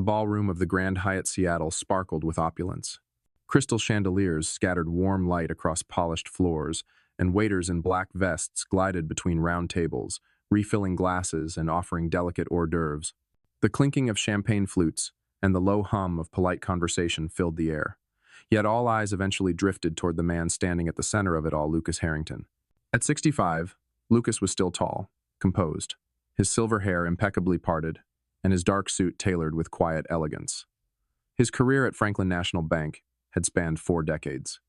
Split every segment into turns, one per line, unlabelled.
The ballroom of the Grand Hyatt Seattle sparkled with opulence. Crystal chandeliers scattered warm light across polished floors, and waiters in black vests glided between round tables, refilling glasses and offering delicate hors d'oeuvres. The clinking of champagne flutes and the low hum of polite conversation filled the air. Yet all eyes eventually drifted toward the man standing at the center of it all, Lucas Harrington. At 65, Lucas was still tall, composed, his silver hair impeccably parted, and his dark suit tailored with quiet elegance. His career at Franklin National Bank had spanned 4 decades.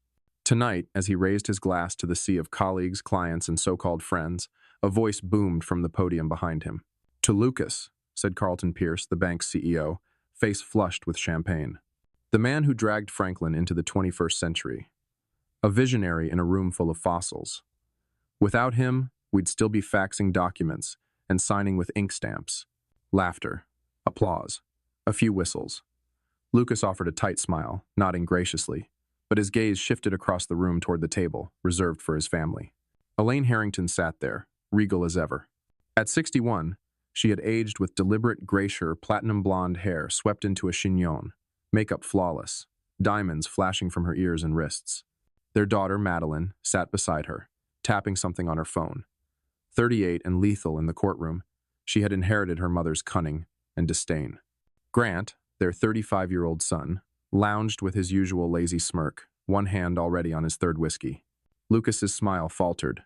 Tonight, as he raised his glass to the sea of colleagues, clients, and so-called friends, a voice boomed from the podium behind him. "To Lucas," said Carlton Pierce, the bank's CEO, face flushed with champagne. The man who dragged Franklin into the 21st century. A visionary in a room full of fossils. Without him, we'd still be faxing documents and signing with ink stamps. Laughter. Applause. A few whistles. Lucas offered a tight smile, nodding graciously, but his gaze shifted across the room toward the table, reserved for his family. Elaine Harrington sat there, regal as ever. At 61, she had aged with deliberate graysure platinum blonde hair swept into a chignon, makeup flawless, diamonds flashing from her ears and wrists. Their daughter, Madeline, sat beside her, tapping something on her phone. 38 and lethal in the courtroom, she had inherited her mother's cunning and disdain. Grant, their 35-year-old son, lounged with his usual lazy smirk, one hand already on his third whiskey. Lucas's smile faltered.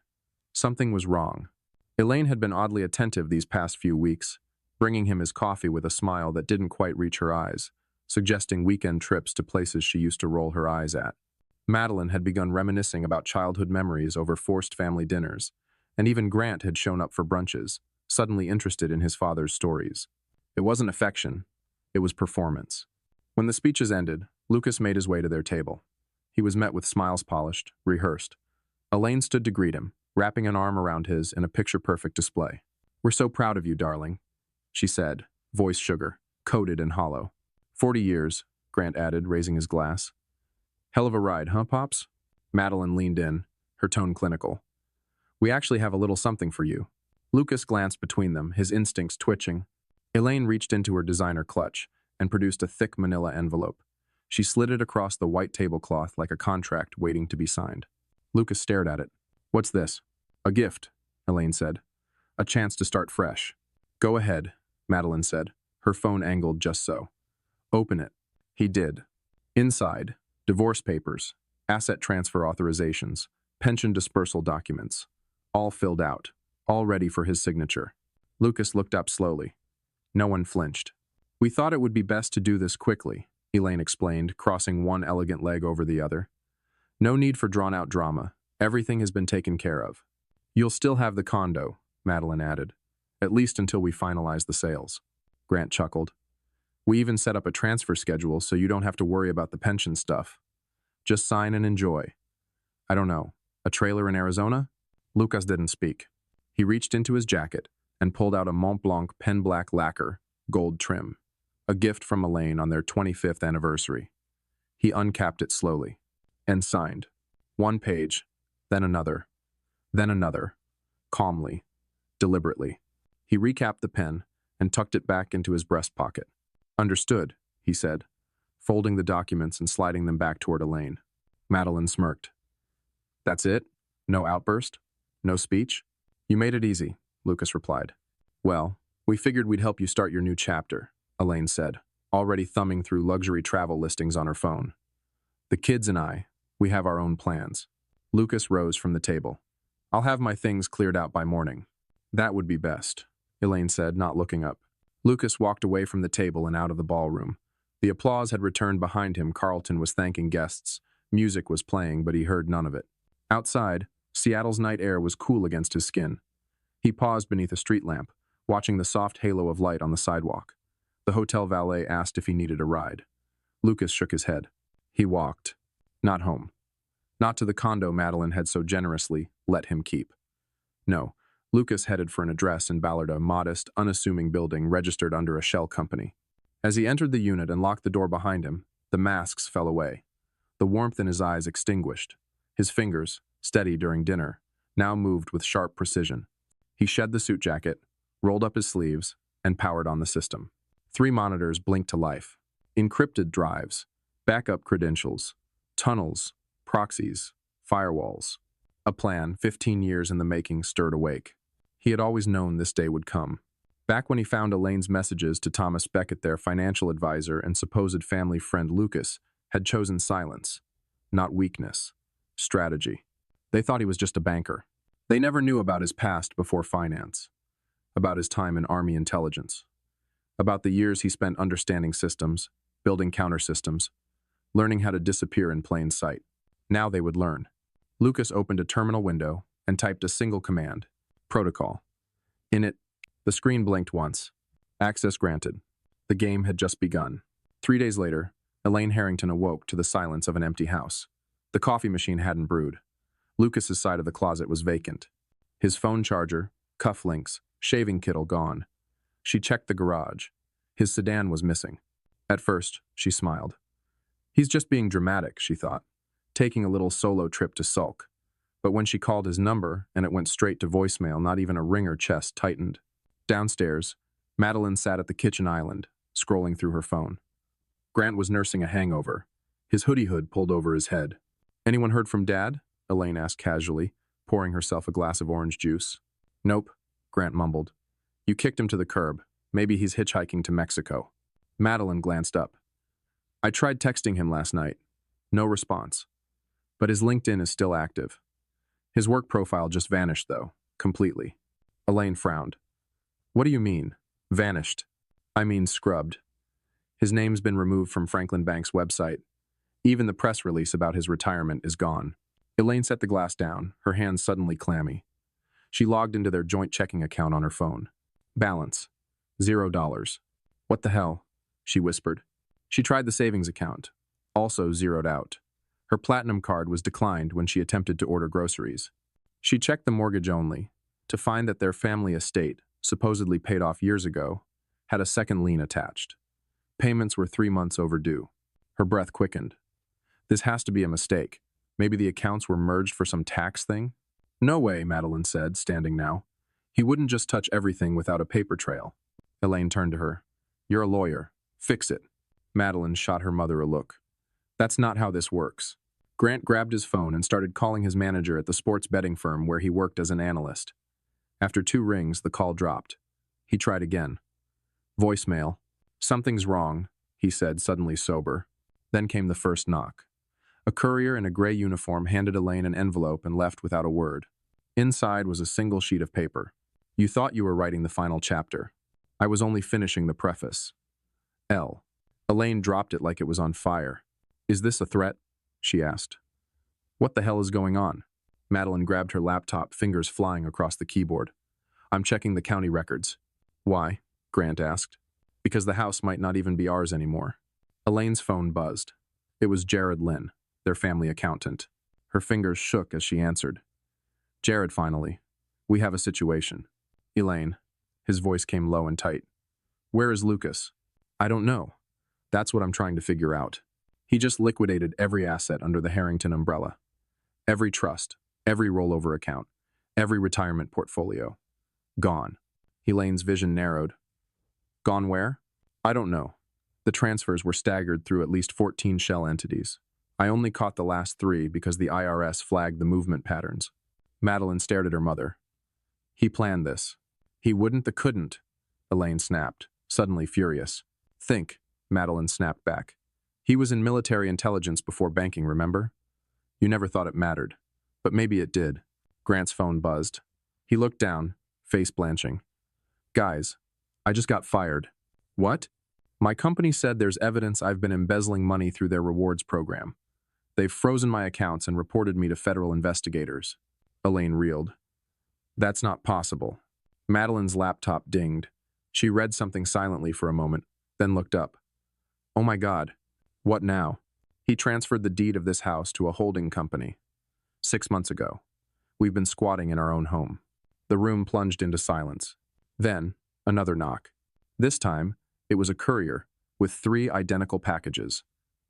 Something was wrong. Elaine had been oddly attentive these past few weeks, bringing him his coffee with a smile that didn't quite reach her eyes, suggesting weekend trips to places she used to roll her eyes at. Madeline had begun reminiscing about childhood memories over forced family dinners, and even Grant had shown up for brunches, suddenly interested in his father's stories. It wasn't affection, it was performance. When the speeches ended, Lucas made his way to their table. He was met with smiles polished, rehearsed. Elaine stood to greet him, wrapping an arm around his in a picture-perfect display. "We're so proud of you, darling," she said, voice sugar, coated and hollow. 40 years, Grant added, raising his glass. "Hell of a ride, huh, Pops?" Madeline leaned in, her tone clinical. "We actually have a little something for you." Lucas glanced between them, his instincts twitching. Elaine reached into her designer clutch and produced a thick manila envelope. She slid it across the white tablecloth like a contract waiting to be signed. Lucas stared at it. "What's this?" "A gift," Elaine said. "A chance to start fresh." "Go ahead," Madeline said, her phone angled just so. "Open it." He did. Inside, divorce papers, asset transfer authorizations, pension dispersal documents, all filled out, all ready for his signature. Lucas looked up slowly. No one flinched. "We thought it would be best to do this quickly," Elaine explained, crossing one elegant leg over the other. "No need for drawn-out drama. Everything has been taken care of." "You'll still have the condo," Madeline added, "at least until we finalize the sales." Grant chuckled. "We even set up a transfer schedule so you don't have to worry about the pension stuff. Just sign and enjoy. I don't know, a trailer in Arizona?" Lucas didn't speak. He reached into his jacket and pulled out a Mont Blanc pen black lacquer, gold trim, a gift from Elaine on their 25th anniversary. He uncapped it slowly and signed. One page, then another, calmly, deliberately. He recapped the pen and tucked it back into his breast pocket. "Understood," he said, folding the documents and sliding them back toward Elaine. Madeline smirked. "That's it? No outburst? No speech?" "You made it easy," Lucas replied. "Well, we figured we'd help you start your new chapter," Elaine said, already thumbing through luxury travel listings on her phone. "The kids and I, we have our own plans." Lucas rose from the table. "I'll have my things cleared out by morning." "That would be best," Elaine said, not looking up. Lucas walked away from the table and out of the ballroom. The applause had returned behind him. Carlton was thanking guests. Music was playing, but he heard none of it. Outside, Seattle's night air was cool against his skin. He paused beneath a street lamp, watching the soft halo of light on the sidewalk. The hotel valet asked if he needed a ride. Lucas shook his head. He walked. Not home. Not to the condo Madeline had so generously let him keep. No, Lucas headed for an address in Ballard, a modest, unassuming building registered under a shell company. As he entered the unit and locked the door behind him, the masks fell away. The warmth in his eyes extinguished. His fingers, steady during dinner, now moved with sharp precision. He shed the suit jacket, rolled up his sleeves, and powered on the system. 3 monitors blinked to life. Encrypted drives, backup credentials, tunnels, proxies, firewalls. A plan, 15 years in the making, stirred awake. He had always known this day would come. Back when he found Elaine's messages to Thomas Beckett, their financial advisor and supposed family friend Lucas had chosen silence, not weakness, strategy. They thought he was just a banker. They never knew about his past before finance, about his time in Army intelligence, about the years he spent understanding systems, building counter-systems, learning how to disappear in plain sight. Now they would learn. Lucas opened a terminal window and typed a single command, protocol. In it, the screen blinked once. Access granted. The game had just begun. 3 days later, Elaine Harrington awoke to the silence of an empty house. The coffee machine hadn't brewed. Lucas's side of the closet was vacant. His phone charger, cufflinks, shaving kit all gone. She checked the garage. His sedan was missing. At first, she smiled. He's just being dramatic, she thought, taking a little solo trip to sulk. But when she called his number and it went straight to voicemail, not even a ring her chest tightened. Downstairs, Madeline sat at the kitchen island, scrolling through her phone. Grant was nursing a hangover, his hoodie hood pulled over his head. "Anyone heard from Dad?" Elaine asked casually, pouring herself a glass of orange juice. "Nope," Grant mumbled. "You kicked him to the curb. Maybe he's hitchhiking to Mexico." Madeline glanced up. "I tried texting him last night. No response. But his LinkedIn is still active. His work profile just vanished, though, completely." Elaine frowned. "What do you mean, vanished?" "I mean scrubbed. His name's been removed from Franklin Bank's website. Even the press release about his retirement is gone." Elaine set the glass down, her hands suddenly clammy. She logged into their joint checking account on her phone. Balance, $0. "What the hell?" she whispered. She tried the savings account, also zeroed out. Her platinum card was declined when she attempted to order groceries. She checked the mortgage only, to find that their family estate, supposedly paid off years ago, had a second lien attached. Payments were 3 months overdue. Her breath quickened. This has to be a mistake. Maybe the accounts were merged for some tax thing? "No way," Madeline said, standing now. "He wouldn't just touch everything without a paper trail." Elaine turned to her. "You're a lawyer. Fix it." Madeline shot her mother a look. "That's not how this works." Grant grabbed his phone and started calling his manager at the sports betting firm where he worked as an analyst. After 2 rings, the call dropped. He tried again. Voicemail. "Something's wrong," he said, suddenly sober. Then came the first knock. A courier in a gray uniform handed Elaine an envelope and left without a word. Inside was a single sheet of paper. "You thought you were writing the final chapter. I was only finishing the preface. L." Elaine dropped it like it was on fire. "Is this a threat?" she asked. "What the hell is going on?" Madeline grabbed her laptop, fingers flying across the keyboard. "I'm checking the county records." "Why?" Grant asked. "Because the house might not even be ours anymore." Elaine's phone buzzed. It was Jared Lynn, their family accountant. Her fingers shook as she answered. "Jared, finally. We have a situation." "Elaine." His voice came low and tight. "Where is Lucas?" "I don't know. That's what I'm trying to figure out. He just liquidated every asset under the Harrington umbrella. Every trust, every rollover account, every retirement portfolio. Gone." Elaine's vision narrowed. "Gone where?" "I don't know. The transfers were staggered through at least 14 shell entities. I only caught the last 3 because the IRS flagged the movement patterns." Madeline stared at her mother. "He planned this." "He wouldn't, couldn't," Elaine snapped, suddenly furious. "Think," Madeline snapped back. "He was in military intelligence before banking, remember? You never thought it mattered. But maybe it did." Grant's phone buzzed. He looked down, face blanching. "Guys, I just got fired." "What?" "My company said there's evidence I've been embezzling money through their rewards program. They've frozen my accounts and reported me to federal investigators." Elaine reeled. "That's not possible." Madeline's laptop dinged. She read something silently for a moment, then looked up. "Oh my God. What now?" "He transferred the deed of this house to a holding company. 6 months ago. We've been squatting in our own home." The room plunged into silence. Then, another knock. This time, it was a courier with 3 identical packages.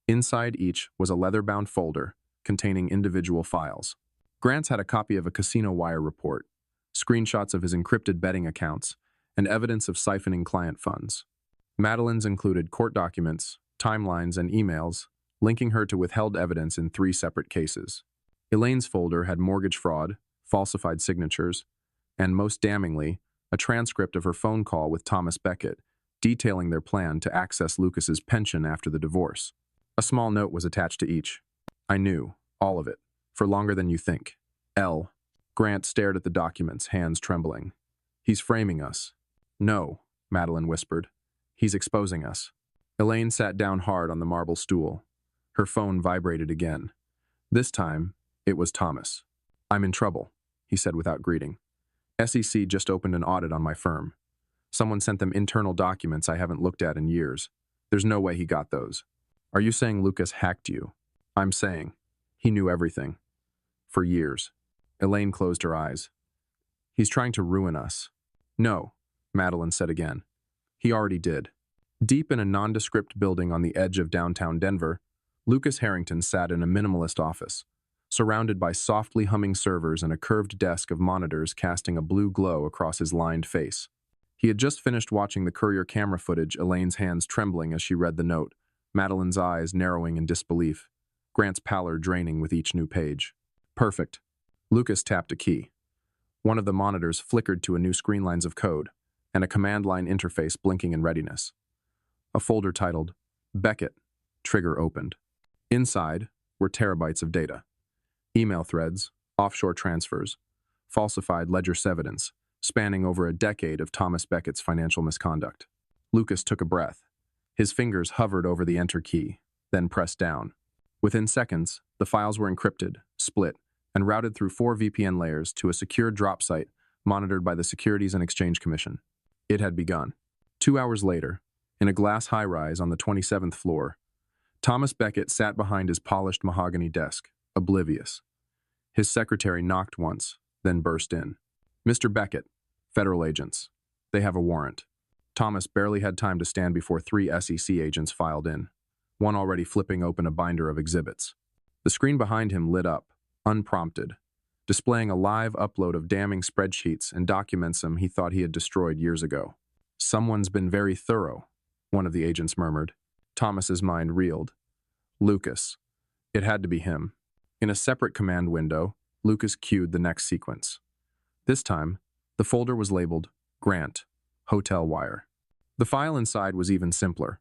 Inside each was a leather-bound folder containing individual files. Grant's had a copy of a casino wire report, screenshots of his encrypted betting accounts, and evidence of siphoning client funds. Madeline's included court documents, timelines, and emails, linking her to withheld evidence in 3 separate cases. Elaine's folder had mortgage fraud, falsified signatures, and most damningly, a transcript of her phone call with Thomas Beckett, detailing their plan to access Lucas's pension after the divorce. A small note was attached to each. I knew, all of it, for longer than you think. L. Grant stared at the documents, hands trembling. He's framing us. No, Madeline whispered. He's exposing us. Elaine sat down hard on the marble stool. Her phone vibrated again. This time, it was Thomas. I'm in trouble, he said without greeting. SEC just opened an audit on my firm. Someone sent them internal documents I haven't looked at in years. There's no way he got those. Are you saying Lucas hacked you? I'm saying he knew everything. For years. Elaine closed her eyes. He's trying to ruin us. No, Madeline said again. He already did. Deep in a nondescript building on the edge of downtown Denver, Lucas Harrington sat in a minimalist office, surrounded by softly humming servers and a curved desk of monitors casting a blue glow across his lined face. He had just finished watching the courier camera footage, Elaine's hands trembling as she read the note, Madeline's eyes narrowing in disbelief, Grant's pallor draining with each new page. Perfect. Lucas tapped a key. One of the monitors flickered to a new screen lines of code, and a command line interface blinking in readiness. A folder titled, Beckett, trigger opened. Inside were terabytes of data. Email threads, offshore transfers, falsified ledger evidence, spanning over a decade of Thomas Beckett's financial misconduct. Lucas took a breath. His fingers hovered over the enter key, then pressed down. Within seconds, the files were encrypted, split, and routed through 4 VPN layers to a secure drop site monitored by the Securities and Exchange Commission. It had begun. 2 hours later, in a glass high-rise on the 27th floor, Thomas Beckett sat behind his polished mahogany desk, oblivious. His secretary knocked once, then burst in. Mr. Beckett, federal agents. They have a warrant. Thomas barely had time to stand before 3 SEC agents filed in, one already flipping open a binder of exhibits. The screen behind him lit up, unprompted, displaying a live upload of damning spreadsheets and documents he thought he had destroyed years ago. Someone's been very thorough, one of the agents murmured. Thomas's mind reeled. Lucas. It had to be him. In a separate command window, Lucas cued the next sequence. This time, the folder was labeled Grant, Hotel Wire. The file inside was even simpler.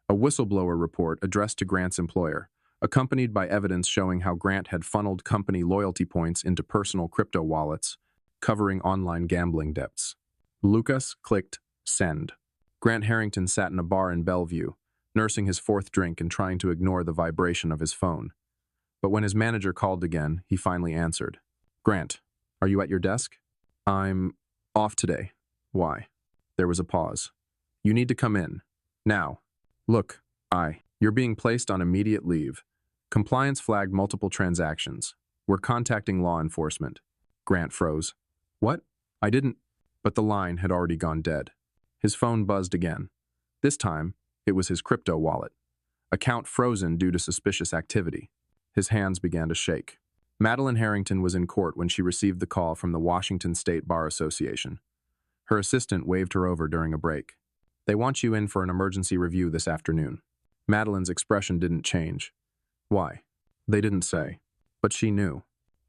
A whistleblower report addressed to Grant's employer, accompanied by evidence showing how Grant had funneled company loyalty points into personal crypto wallets, covering online gambling debts. Lucas clicked send. Grant Harrington sat in a bar in Bellevue, nursing his 4th drink and trying to ignore the vibration of his phone. But when his manager called again, he finally answered. Grant, are you at your desk? I'm off today. Why? There was a pause. You need to come in. Now. Look, you're being placed on immediate leave. Compliance flagged multiple transactions. We're contacting law enforcement. Grant froze. What? I didn't. But the line had already gone dead. His phone buzzed again. This time, it was his crypto wallet. Account frozen due to suspicious activity. His hands began to shake. Madeline Harrington was in court when she received the call from the Washington State Bar Association. Her assistant waved her over during a break. They want you in for an emergency review this afternoon. Madeline's expression didn't change. Why? They didn't say. But she knew.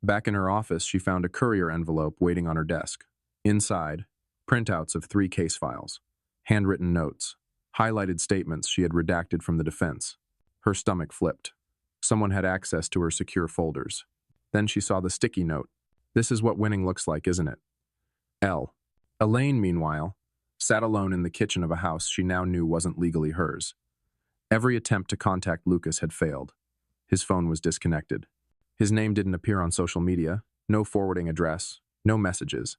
Back in her office, she found a courier envelope waiting on her desk. Inside, printouts of 3 case files, handwritten notes, highlighted statements she had redacted from the defense. Her stomach flipped. Someone had access to her secure folders. Then she saw the sticky note. This is what winning looks like, isn't it? L. Elaine, meanwhile, sat alone in the kitchen of a house she now knew wasn't legally hers. Every attempt to contact Lucas had failed. His phone was disconnected. His name didn't appear on social media, no forwarding address, no messages.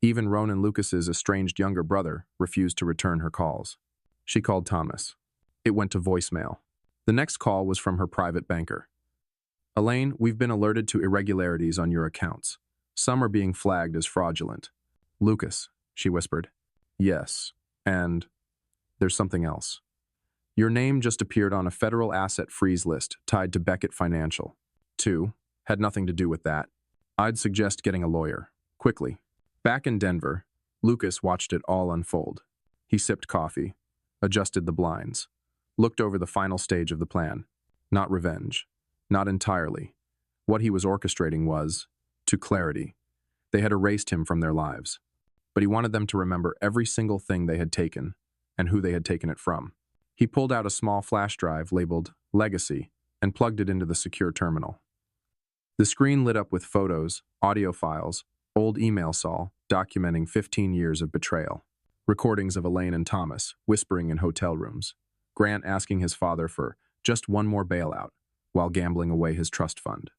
Even Ronan Lucas's estranged younger brother refused to return her calls. She called Thomas. It went to voicemail. The next call was from her private banker. Elaine, we've been alerted to irregularities on your accounts. Some are being flagged as fraudulent. Lucas, she whispered. Yes, and there's something else. Your name just appeared on a federal asset freeze list tied to Beckett Financial. 2. Had nothing to do with that. I'd suggest getting a lawyer. Quickly. Back in Denver, Lucas watched it all unfold. He sipped coffee. adjusted the blinds, looked over the final stage of the plan. Not revenge. Not entirely. What he was orchestrating was, to clarity, they had erased him from their lives. But he wanted them to remember every single thing they had taken and who they had taken it from. He pulled out a small flash drive labeled Legacy and plugged it into the secure terminal. The screen lit up with photos, audio files, old email saw documenting 15 years of betrayal, recordings of Elaine and Thomas whispering in hotel rooms, Grant asking his father for just one more bailout while gambling away his trust fund,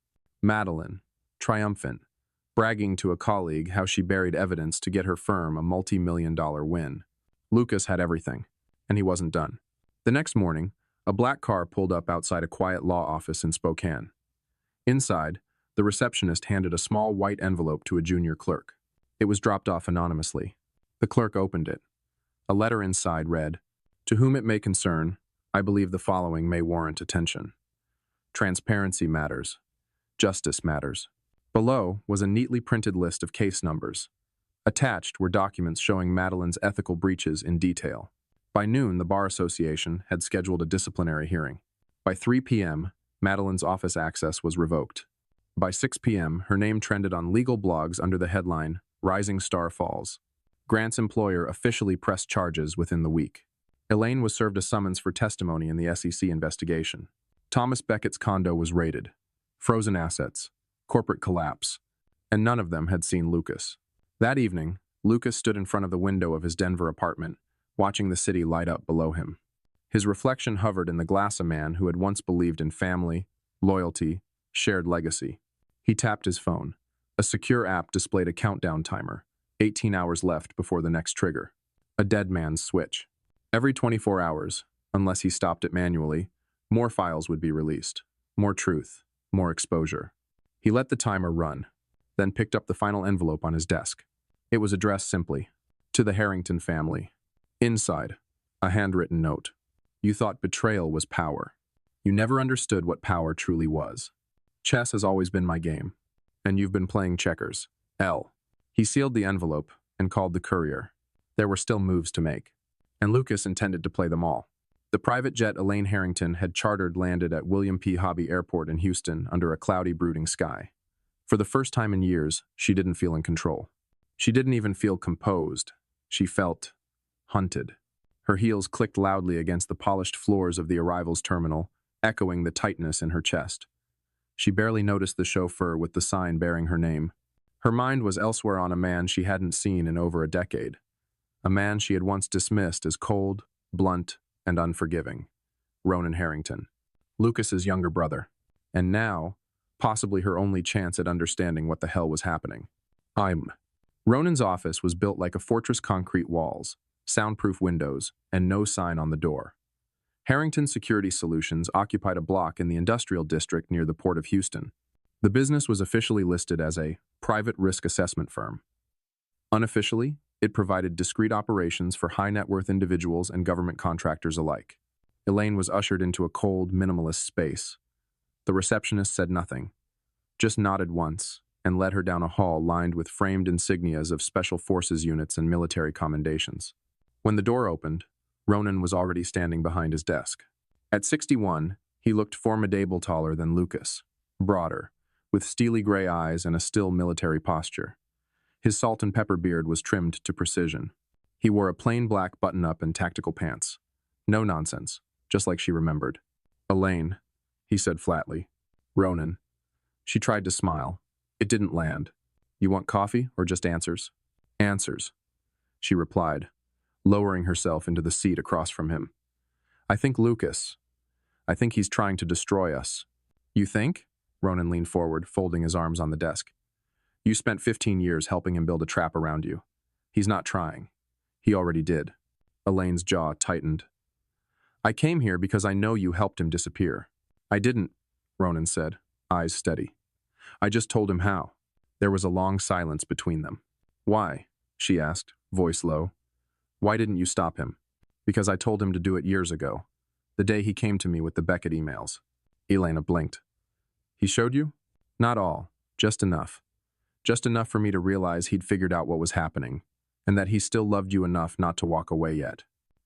Madeline, triumphant, bragging to a colleague how she buried evidence to get her firm a multi-million-dollar win. Lucas had everything, and he wasn't done. The next morning, a black car pulled up outside a quiet law office in Spokane. Inside, the receptionist handed a small white envelope to a junior clerk. It was dropped off anonymously. The clerk opened it. A letter inside read, "To whom it may concern, I believe the following may warrant attention. Transparency matters. Justice matters." Below was a neatly printed list of case numbers. Attached were documents showing Madeline's ethical breaches in detail. By noon, the Bar Association had scheduled a disciplinary hearing. By 3 p.m., Madeline's office access was revoked. By 6 p.m., her name trended on legal blogs under the headline, "Rising Star Falls." Grant's employer officially pressed charges within the week. Elaine was served a summons for testimony in the SEC investigation. Thomas Beckett's condo was raided. Frozen assets, corporate collapse, and none of them had seen Lucas. That evening, Lucas stood in front of the window of his Denver apartment, watching the city light up below him. His reflection hovered in the glass of a man who had once believed in family, loyalty, shared legacy. He tapped his phone. A secure app displayed a countdown timer, 18 hours left before the next trigger. A dead man's switch. Every 24 hours, unless he stopped it manually, more files would be released. More truth, more exposure. He let the timer run, then picked up the final envelope on his desk. It was addressed simply, "To the Harrington family." Inside, a handwritten note. "You thought betrayal was power. You never understood what power truly was. Chess has always been my game, and you've been playing checkers. L." He sealed the envelope and called the courier. There were still moves to make, and Lucas intended to play them all. The private jet Elaine Harrington had chartered landed at William P. Hobby Airport in Houston under a cloudy, brooding sky. For the first time in years, she didn't feel in control. She didn't even feel composed. She felt hunted. Her heels clicked loudly against the polished floors of the arrivals terminal, echoing the tightness in her chest. She barely noticed the chauffeur with the sign bearing her name. Her mind was elsewhere on a man she hadn't seen in over a decade. A man she had once dismissed as cold, blunt, and unforgiving. Ronan Harrington, Lucas's younger brother. And now, possibly her only chance at understanding what the hell was happening. Ronan's office was built like a fortress, concrete walls, soundproof windows, and no sign on the door. Harrington Security Solutions occupied a block in the industrial district near the Port of Houston. The business was officially listed as a private risk assessment firm. Unofficially, it provided discrete operations for high-net-worth individuals and government contractors alike. Elaine was ushered into a cold, minimalist space. The receptionist said nothing, just nodded once, and led her down a hall lined with framed insignias of special forces units and military commendations. When the door opened, Ronan was already standing behind his desk. At 61, he looked formidable, taller than Lucas, broader, with steely gray eyes and a still military posture. His salt and pepper beard was trimmed to precision. He wore a plain black button-up and tactical pants. No nonsense, just like she remembered. "Elaine," he said flatly. "Ronan." She tried to smile. It didn't land. "You want coffee or just answers?" "Answers," she replied, lowering herself into the seat across from him. I think he's trying to destroy us." "You think?" Ronan leaned forward, folding his arms on the desk. "You spent 15 years helping him build a trap around you. He's not trying. He already did." Elaine's jaw tightened. "I came here because I know you helped him disappear." "I didn't," Ronan said, eyes steady. "I just told him how." There was a long silence between them. "Why?" she asked, voice low. "Why didn't you stop him?" "Because I told him to do it years ago, the day he came to me with the Beckett emails." Elena blinked. "He showed you?" "Not all, just enough. Just enough for me to realize he'd figured out what was happening, and that he still loved you enough not to walk away yet."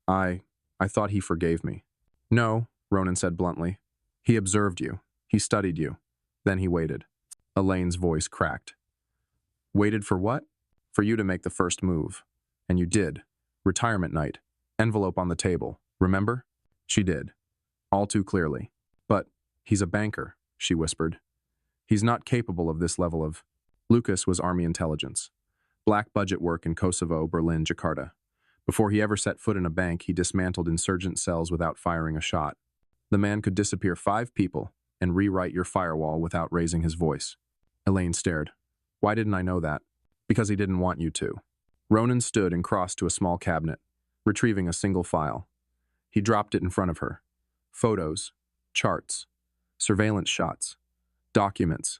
I I thought he forgave me. No, Ronan said bluntly. He observed you. He studied you. Then he waited. Elaine's voice cracked. Waited for what? For you to make the first move. And you did. Retirement night. Envelope on the table. Remember? She did. All too clearly. But he's a banker, she whispered. He's not capable of this level of... Lucas was Army intelligence. Black budget work in Kosovo, Berlin, Jakarta. Before he ever set foot in a bank, he dismantled insurgent cells without firing a shot. The man could disappear 5 people and rewrite your firewall without raising his voice. Elaine stared. Why didn't I know that? Because he didn't want you to. Ronan stood and crossed to a small cabinet, retrieving a single file. He dropped it in front of her. Photos, charts, surveillance shots, documents,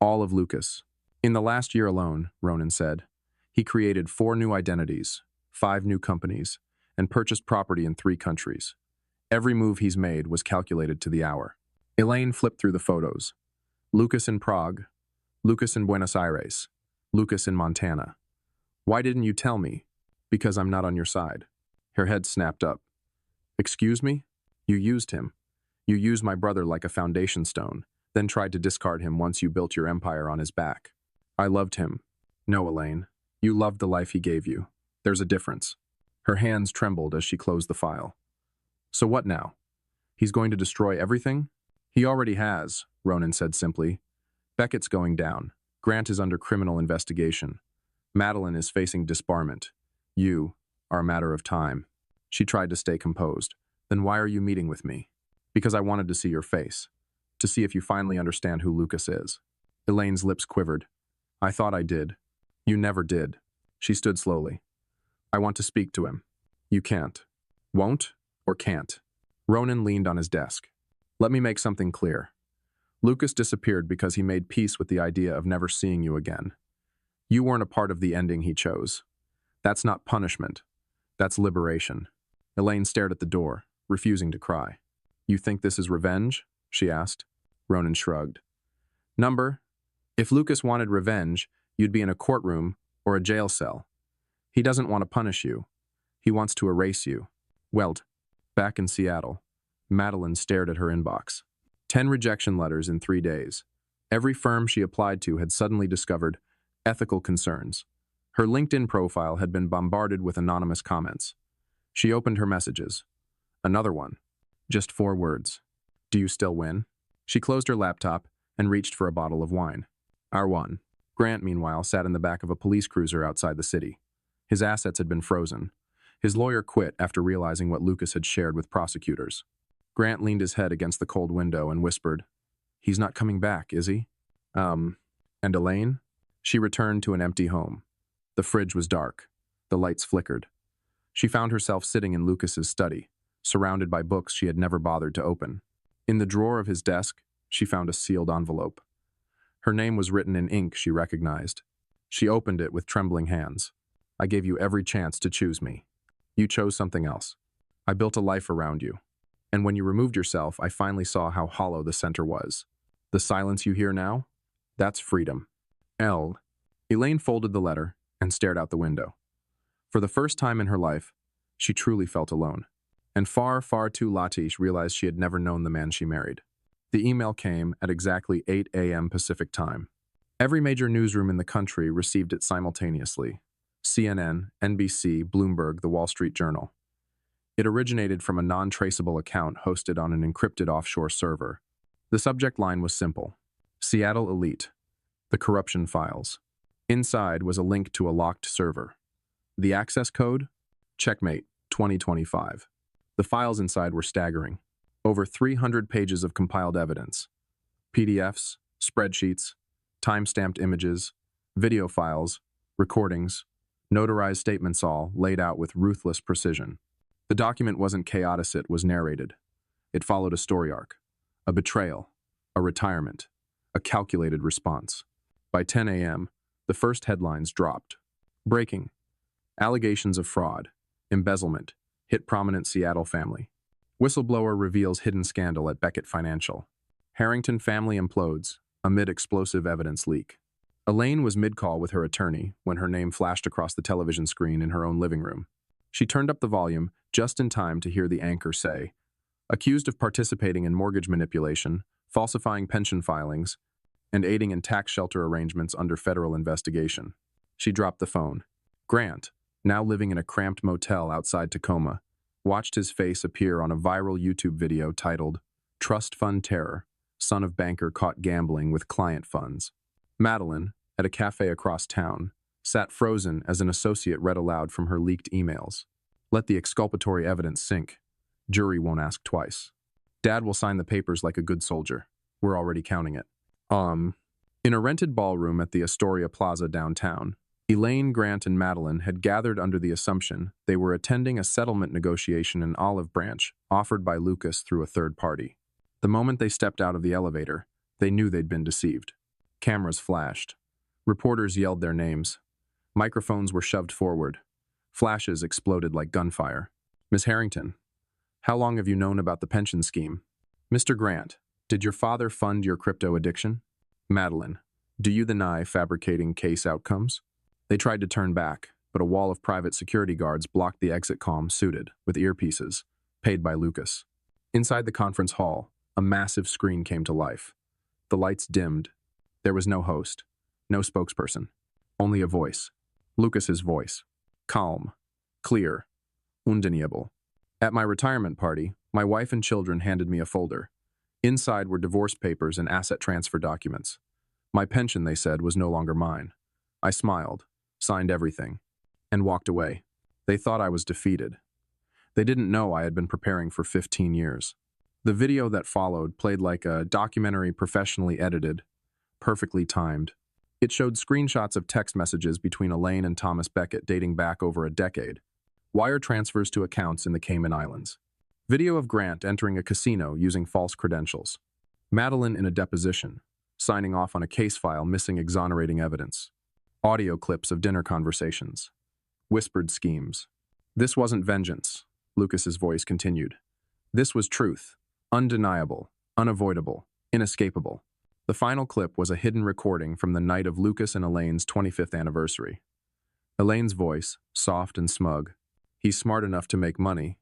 all of Lucas. In the last year alone, Ronan said, he created 4 new identities, 5 new companies, and purchased property in 3 countries. Every move he's made was calculated to the hour. Elaine flipped through the photos. Lucas in Prague, Lucas in Buenos Aires, Lucas in Montana. Why didn't you tell me? Because I'm not on your side. Her head snapped up. Excuse me? You used him. You used my brother like a foundation stone, then tried to discard him once you built your empire on his back. I loved him. No, Elaine. You loved the life he gave you. There's a difference. Her hands trembled as she closed the file. So what now? He's going to destroy everything? He already has, Ronan said simply. Beckett's going down. Grant is under criminal investigation. Madeline is facing disbarment. You are a matter of time. She tried to stay composed. Then why are you meeting with me? Because I wanted to see your face. To see if you finally understand who Lucas is. Elaine's lips quivered. I thought I did. You never did. She stood slowly. I want to speak to him. You can't. Won't or can't? Ronan leaned on his desk. Let me make something clear. Lucas disappeared because he made peace with the idea of never seeing you again. You weren't a part of the ending he chose. That's not punishment. That's liberation. Elaine stared at the door, refusing to cry. You think this is revenge? She asked. Ronan shrugged. Number, if Lucas wanted revenge, you'd be in a courtroom or a jail cell. He doesn't want to punish you. He wants to erase you. Welt. Back in Seattle, Madeline stared at her inbox. 10 rejection letters in 3 days. Every firm she applied to had suddenly discovered ethical concerns. Her LinkedIn profile had been bombarded with anonymous comments. She opened her messages. Another one. Just 4 words. Do you still win? She closed her laptop and reached for a bottle of wine. R1. Grant, meanwhile, sat in the back of a police cruiser outside the city. His assets had been frozen. His lawyer quit after realizing what Lucas had shared with prosecutors. Grant leaned his head against the cold window and whispered, He's not coming back, is he? And Elaine? She returned to an empty home. The fridge was dark. The lights flickered. She found herself sitting in Lucas's study, surrounded by books she had never bothered to open. In the drawer of his desk, she found a sealed envelope. Her name was written in ink she recognized. She opened it with trembling hands. I gave you every chance to choose me. You chose something else. I built a life around you. And when you removed yourself, I finally saw how hollow the center was. The silence you hear now? That's freedom. L. Elaine folded the letter and stared out the window. For the first time in her life, she truly felt alone. And far, far too late realized she had never known the man she married. The email came at exactly 8 a.m. Pacific time. Every major newsroom in the country received it simultaneously. CNN, NBC, Bloomberg, The Wall Street Journal. It originated from a non-traceable account hosted on an encrypted offshore server. The subject line was simple. Seattle Elite. The Corruption Files. Inside was a link to a locked server. The access code? Checkmate 2025. The files inside were staggering. Over 300 pages of compiled evidence. PDFs, spreadsheets, time-stamped images, video files, recordings, notarized statements all laid out with ruthless precision. The document wasn't chaotic, it was narrated. It followed a story arc, a betrayal, a retirement, a calculated response. By 10 a.m., the first headlines dropped. Breaking. Allegations of fraud, embezzlement, hit prominent Seattle family. Whistleblower reveals hidden scandal at Beckett Financial. Harrington family implodes amid explosive evidence leak. Elaine was mid-call with her attorney when her name flashed across the television screen in her own living room. She turned up the volume just in time to hear the anchor say, accused of participating in mortgage manipulation, falsifying pension filings, and aiding in tax shelter arrangements under federal investigation. She dropped the phone. Grant, now living in a cramped motel outside Tacoma, watched his face appear on a viral YouTube video titled, Trust Fund Terror, Son of Banker Caught Gambling with Client Funds. Madeline, at a cafe across town, sat frozen as an associate read aloud from her leaked emails. Let the exculpatory evidence sink. Jury won't ask twice. Dad will sign the papers like a good soldier. We're already counting it. In a rented ballroom at the Astoria Plaza downtown, Elaine, Grant, and Madeline had gathered under the assumption they were attending a settlement negotiation in Olive Branch offered by Lucas through a third party. The moment they stepped out of the elevator, they knew they'd been deceived. Cameras flashed. Reporters yelled their names. Microphones were shoved forward. Flashes exploded like gunfire. Miss Harrington, how long have you known about the pension scheme? Mr. Grant, did your father fund your crypto addiction? Madeline, do you deny fabricating case outcomes? They tried to turn back, but a wall of private security guards blocked the exit comm suited, with earpieces, paid by Lucas. Inside the conference hall, a massive screen came to life. The lights dimmed. There was no host, no spokesperson, only a voice. Lucas's voice. Calm, clear, undeniable. At my retirement party, my wife and children handed me a folder. Inside were divorce papers and asset transfer documents. My pension, they said, was no longer mine. I smiled, signed everything, and walked away. They thought I was defeated. They didn't know I had been preparing for 15 years. The video that followed played like a documentary professionally edited, perfectly timed. It showed screenshots of text messages between Elaine and Thomas Beckett dating back over a decade. Wire transfers to accounts in the Cayman Islands. Video of Grant entering a casino using false credentials. Madeline in a deposition, signing off on a case file missing exonerating evidence. Audio clips of dinner conversations. Whispered schemes. This wasn't vengeance, Lucas's voice continued. This was truth. Undeniable, unavoidable, inescapable. The final clip was a hidden recording from the night of Lucas and Elaine's 25th anniversary. Elaine's voice, soft and smug. He's smart enough to make money,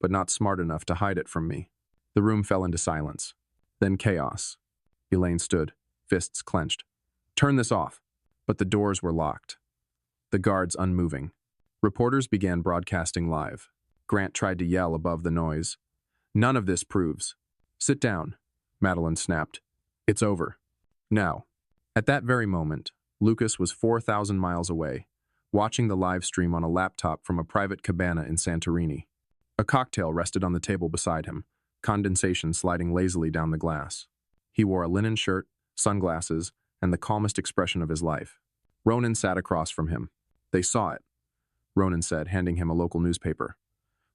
but not smart enough to hide it from me. The room fell into silence. Then chaos. Elaine stood, fists clenched. Turn this off. But the doors were locked. The guards unmoving. Reporters began broadcasting live. Grant tried to yell above the noise. None of this proves. Sit down, Madeline snapped. It's over. Now. At that very moment, Lucas was 4,000 miles away, watching the live stream on a laptop from a private cabana in Santorini. A cocktail rested on the table beside him, condensation sliding lazily down the glass. He wore a linen shirt, sunglasses, and the calmest expression of his life. Ronan sat across from him. They saw it, Ronan said, handing him a local newspaper.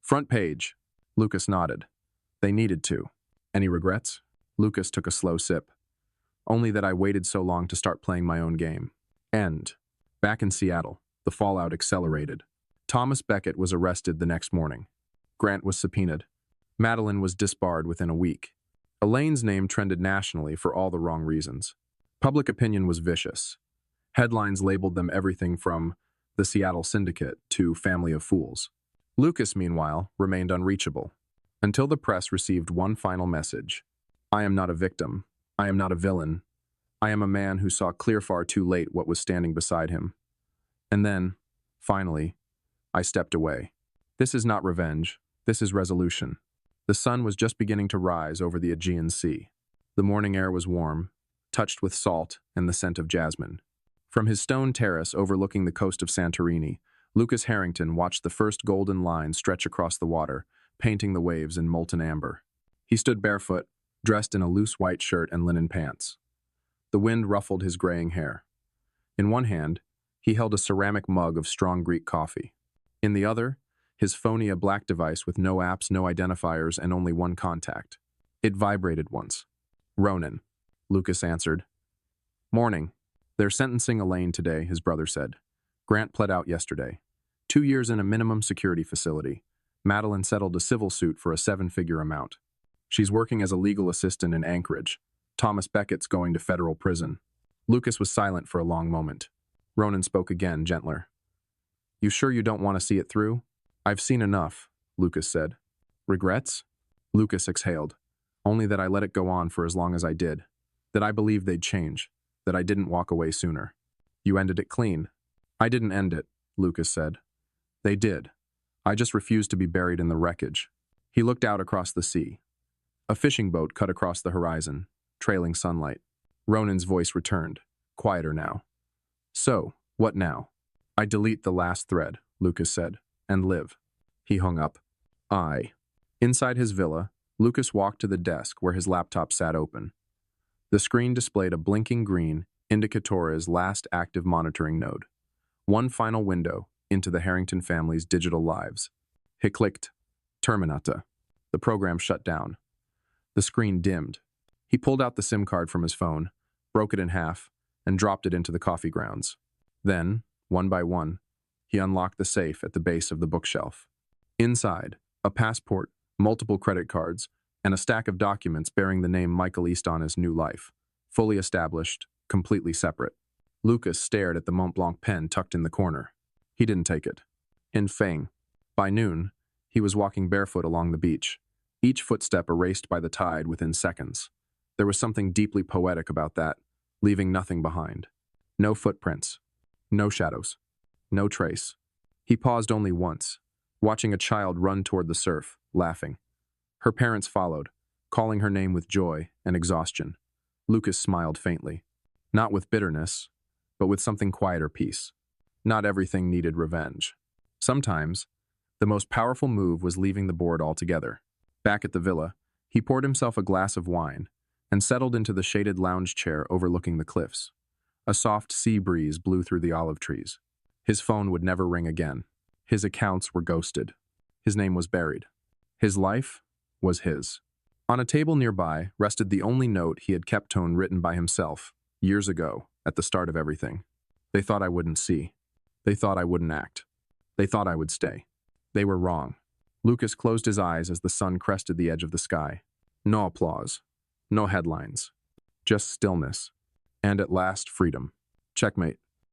Front page. Lucas nodded. They needed to. Any regrets? Lucas took a slow sip. Only that I waited so long to start playing my own game. End. Back in Seattle, the fallout accelerated. Thomas Beckett was arrested the next morning. Grant was subpoenaed. Madeline was disbarred within a week. Elaine's name trended nationally for all the wrong reasons. Public opinion was vicious. Headlines labeled them everything from the Seattle Syndicate to Family of Fools. Lucas, meanwhile, remained unreachable, until the press received one final message. I am not a victim. I am not a villain. I am a man who saw clear far too late what was standing beside him. And then, finally, I stepped away. This is not revenge. This is resolution. The sun was just beginning to rise over the Aegean Sea. The morning air was warm, touched with salt and the scent of jasmine. From his stone terrace overlooking the coast of Santorini, Lucas Harrington watched the first golden line stretch across the water, painting the waves in molten amber. He stood barefoot, dressed in a loose white shirt and linen pants. The wind ruffled his graying hair. In one hand, he held a ceramic mug of strong Greek coffee. In the other, his phony black device with no apps, no identifiers, and only one contact. It vibrated once. Ronan, Lucas answered. Morning. They're sentencing Elaine today, his brother said. Grant pled out yesterday. 2 years in a minimum security facility. Madeline settled a civil suit for a 7-figure amount. She's working as a legal assistant in Anchorage. Thomas Beckett's going to federal prison. Lucas was silent for a long moment. Ronan spoke again, gentler. You sure you don't want to see it through? I've seen enough, Lucas said. Regrets? Lucas exhaled. Only that I let it go on for as long as I did. That I believed they'd change. That I didn't walk away sooner. You ended it clean. I didn't end it, Lucas said. They did. I just refused to be buried in the wreckage. He looked out across the sea. A fishing boat cut across the horizon, trailing sunlight. Ronan's voice returned, quieter now. So, what now? I delete the last thread, Lucas said, and live. He hung up. Inside his villa, Lucas walked to the desk where his laptop sat open. The screen displayed a blinking green Indicatore's last active monitoring node. One final window into the Harrington family's digital lives. He clicked. Terminata. The program shut down. The screen dimmed. He pulled out the SIM card from his phone, broke it in half, and dropped it into the coffee grounds. Then, one by one, he unlocked the safe at the base of the bookshelf. Inside, a passport, multiple credit cards, and a stack of documents bearing the name Michael East on his new life. Fully established, completely separate. Lucas stared at the Mont Blanc pen tucked in the corner. He didn't take it. In Fang. By noon, he was walking barefoot along the beach, each footstep erased by the tide within seconds. There was something deeply poetic about that, leaving nothing behind. No footprints. No shadows. No trace. He paused only once, watching a child run toward the surf, laughing. Her parents followed, calling her name with joy and exhaustion. Lucas smiled faintly. Not with bitterness, but with something quieter peace. Not everything needed revenge. Sometimes, the most powerful move was leaving the board altogether. Back at the villa, he poured himself a glass of wine and settled into the shaded lounge chair overlooking the cliffs. A soft sea breeze blew through the olive trees. His phone would never ring again. His accounts were ghosted. His name was buried. His life was his. On a table nearby rested the only note he had kept written by himself, years ago, at the start of everything. They thought I wouldn't see. They thought I wouldn't act. They thought I would stay. They were wrong. Lucas closed his eyes as the sun crested the edge of the sky. No applause. No headlines. Just stillness. And at last, freedom. Checkmate.